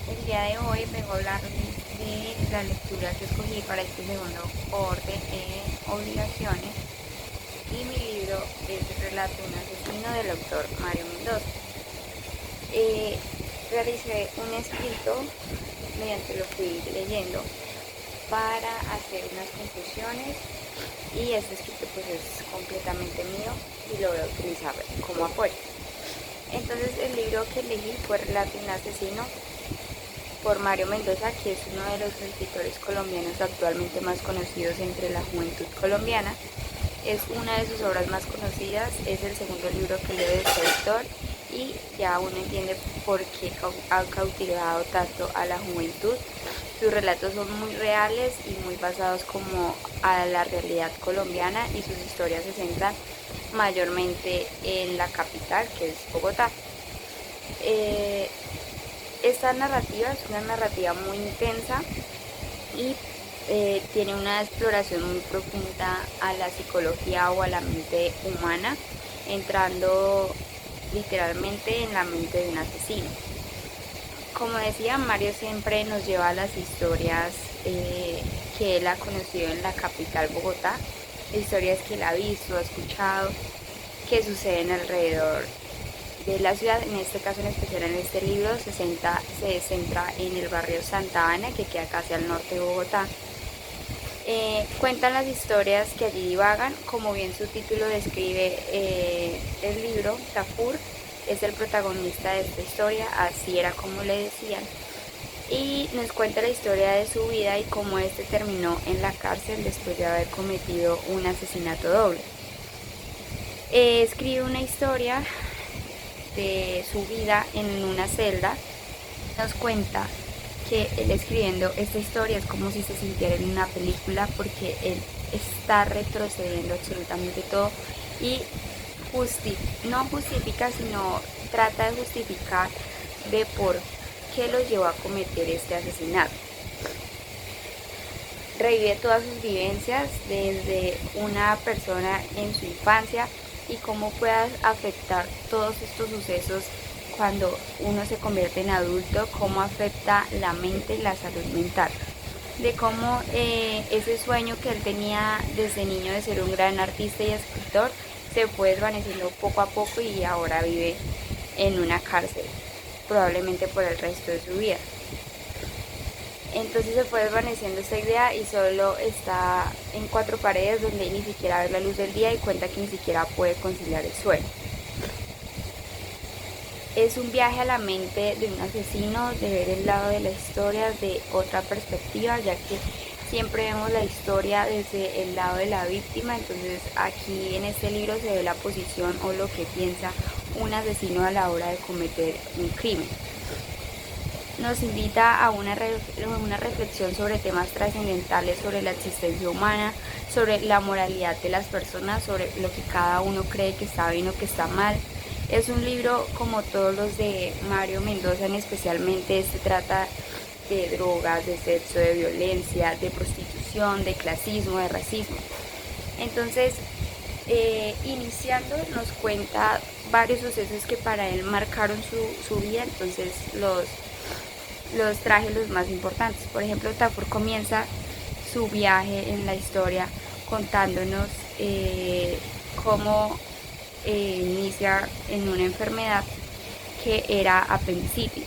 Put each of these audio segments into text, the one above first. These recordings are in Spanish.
El día de hoy vengo a hablar de la lectura que escogí para este segundo cohorte en obligaciones y mi libro es el relato de un asesino del autor Mario Mendoza. Realicé un escrito mediante lo fui leyendo para hacer unas conclusiones y este escrito pues es completamente mío y lo voy a utilizar como apoyo. Entonces el libro que elegí fue Relato de un asesino por Mario Mendoza, que es uno de los escritores colombianos actualmente más conocidos entre la juventud colombiana. Es una de sus obras más conocidas, es el segundo libro que leo de este autor y ya uno entiende por qué ha cautivado tanto a la juventud. Sus relatos son muy reales y muy basados como a la realidad colombiana y sus historias se centran mayormente en la capital, que es Bogotá. Esta narrativa es una narrativa muy intensa y tiene una exploración muy profunda a la psicología o a la mente humana, entrando literalmente en la mente de un asesino. Como decía, Mario siempre nos lleva a las historias que él ha conocido en la capital Bogotá, historias que él ha visto, ha escuchado, que suceden alrededor de la ciudad. En este caso en especial, en este libro se centra en el barrio Santa Ana, que queda casi al norte de Bogotá. Cuentan las historias que allí divagan, como bien su título describe. El libro, Tafur, es el protagonista de esta historia, así era como le decían, y nos cuenta la historia de su vida y cómo este terminó en la cárcel después de haber cometido un asesinato doble. Escribe una historia de su vida en una celda. Nos cuenta que él escribiendo esta historia es como si se sintiera en una película, porque él está retrocediendo absolutamente todo y no justifica, sino trata de justificar de por qué lo llevó a cometer este asesinato. Revive todas sus vivencias desde una persona en su infancia y cómo puede afectar todos estos sucesos cuando uno se convierte en adulto, cómo afecta la mente y la salud mental, de cómo ese sueño que él tenía desde niño de ser un gran artista y escritor se fue desvaneciendo poco a poco y ahora vive en una cárcel, probablemente por el resto de su vida. Entonces se fue desvaneciendo esta idea y solo está en cuatro paredes donde ni siquiera ve la luz del día y cuenta que ni siquiera puede conciliar el sueño. Es un viaje a la mente de un asesino, de ver el lado de la historia de otra perspectiva, ya que siempre vemos la historia desde el lado de la víctima. Entonces aquí en este libro se ve la posición o lo que piensa un asesino a la hora de cometer un crimen. Nos invita a una reflexión sobre temas trascendentales, sobre la existencia humana, sobre la moralidad de las personas, sobre lo que cada uno cree que está bien o que está mal. Es un libro como todos los de Mario Mendoza, especialmente este trata de drogas, de sexo, de violencia, de prostitución, de clasismo, de racismo. Entonces, iniciando nos cuenta varios sucesos que para él marcaron su vida. Entonces los traje los más importantes. Por ejemplo, Tafur comienza su viaje en la historia contándonos cómo inicia en una enfermedad que era apendicitis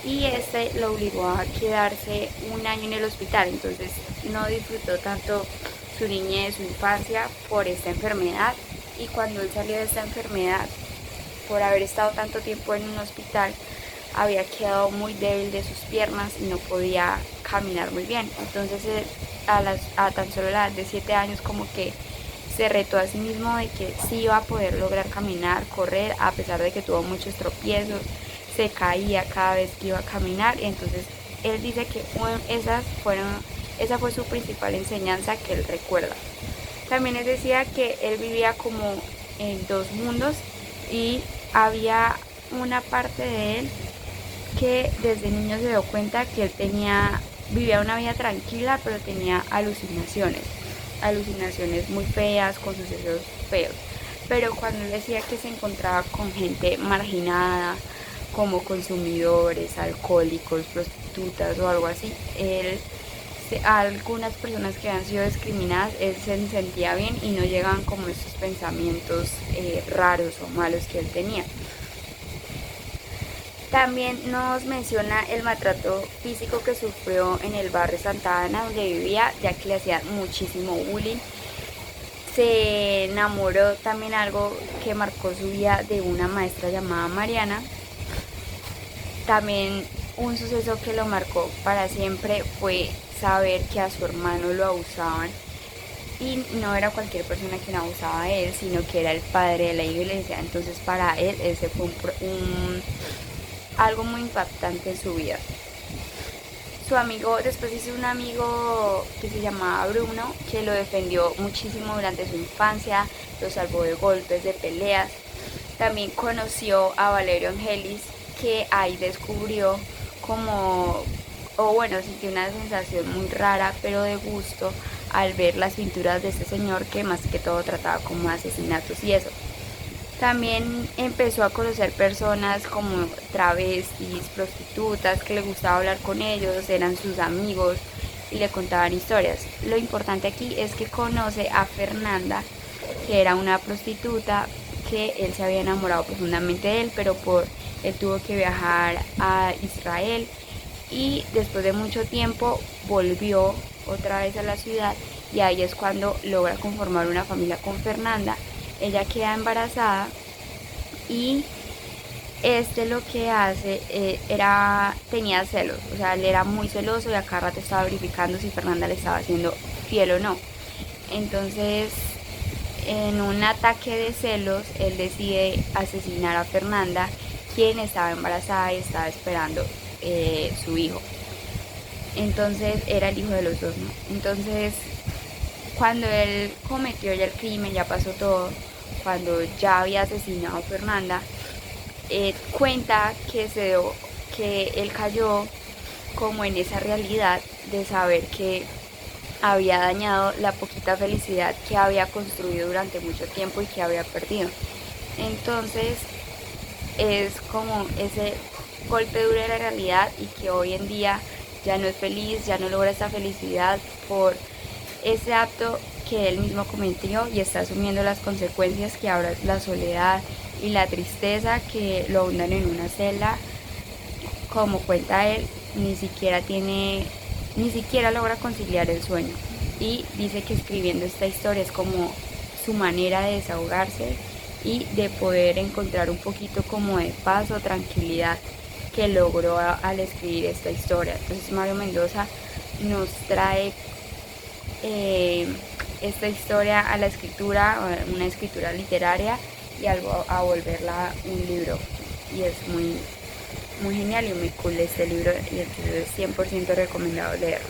y este lo obligó a quedarse un año en el hospital. Entonces no disfrutó tanto su niñez, su infancia por esta enfermedad, y cuando él salió de esta enfermedad, por haber estado tanto tiempo en un hospital, había quedado muy débil de sus piernas y no podía caminar muy bien. Entonces a tan solo la edad de 7 años como que se retó a sí mismo de que sí iba a poder lograr caminar, correr, a pesar de que tuvo muchos tropiezos, se caía cada vez que iba a caminar. Y entonces él dice que esa fue su principal enseñanza que él recuerda. También él decía que él vivía como en dos mundos y había una parte de él que desde niño se dio cuenta que él vivía una vida tranquila, pero tenía alucinaciones muy feas, con sucesos feos. Pero cuando él decía que se encontraba con gente marginada, como consumidores, alcohólicos, prostitutas o algo así. A algunas personas que han sido discriminadas, él se sentía bien y no llegaban como estos pensamientos raros o malos que él tenía. También nos menciona el maltrato físico que sufrió en el barrio Santa Ana donde vivía, ya que le hacían muchísimo bullying. Se enamoró también, algo que marcó su vida, de una maestra llamada Mariana. También un suceso que lo marcó para siempre fue saber que a su hermano lo abusaban, y no era cualquier persona quien abusaba de él, sino que era el padre de la iglesia. Entonces para él ese fue algo muy impactante en su vida. Su amigo, después hizo un amigo que se llamaba Bruno, que lo defendió muchísimo durante su infancia, lo salvó de golpes, de peleas. También conoció a Valerio Angelis, que ahí descubrió como, o bueno, sintió una sensación muy rara, pero de gusto, al ver las pinturas de este señor, que más que todo trataba como asesinatos y eso. También empezó a conocer personas como travestis, prostitutas, que le gustaba hablar con ellos, eran sus amigos y le contaban historias. Lo importante aquí es que conoce a Fernanda, que era una prostituta, que él se había enamorado profundamente de él, pero él tuvo que viajar a Israel, y después de mucho tiempo volvió otra vez a la ciudad, y ahí es cuando logra conformar una familia con Fernanda. Ella queda embarazada y lo que hace tenía celos, o sea, él era muy celoso y a cada rato estaba verificando si Fernanda le estaba haciendo fiel o no. Entonces, en un ataque de celos, él decide asesinar a Fernanda, quien estaba embarazada y estaba esperando su hijo. Entonces era el hijo de los dos, ¿no? Entonces, cuando él cometió ya el crimen, ya pasó todo, cuando ya había asesinado a Fernanda, cuenta que él cayó como en esa realidad de saber que había dañado la poquita felicidad que había construido durante mucho tiempo y que había perdido. Entonces es como ese golpe duro de la realidad, y que hoy en día ya no es feliz, ya no logra esa felicidad por ese acto que él mismo cometió, y está asumiendo las consecuencias, que ahora es la soledad y la tristeza, que lo hundan en una celda. Como cuenta él, ni siquiera logra conciliar el sueño, y dice que escribiendo esta historia es como su manera de desahogarse y de poder encontrar un poquito como de paz o tranquilidad que logró al escribir esta historia. Entonces Mario Mendoza nos trae esta historia a la escritura, una escritura literaria, y algo a volverla un libro, y es muy, muy genial y muy cool este libro, y entonces es 100% recomendado leerlo.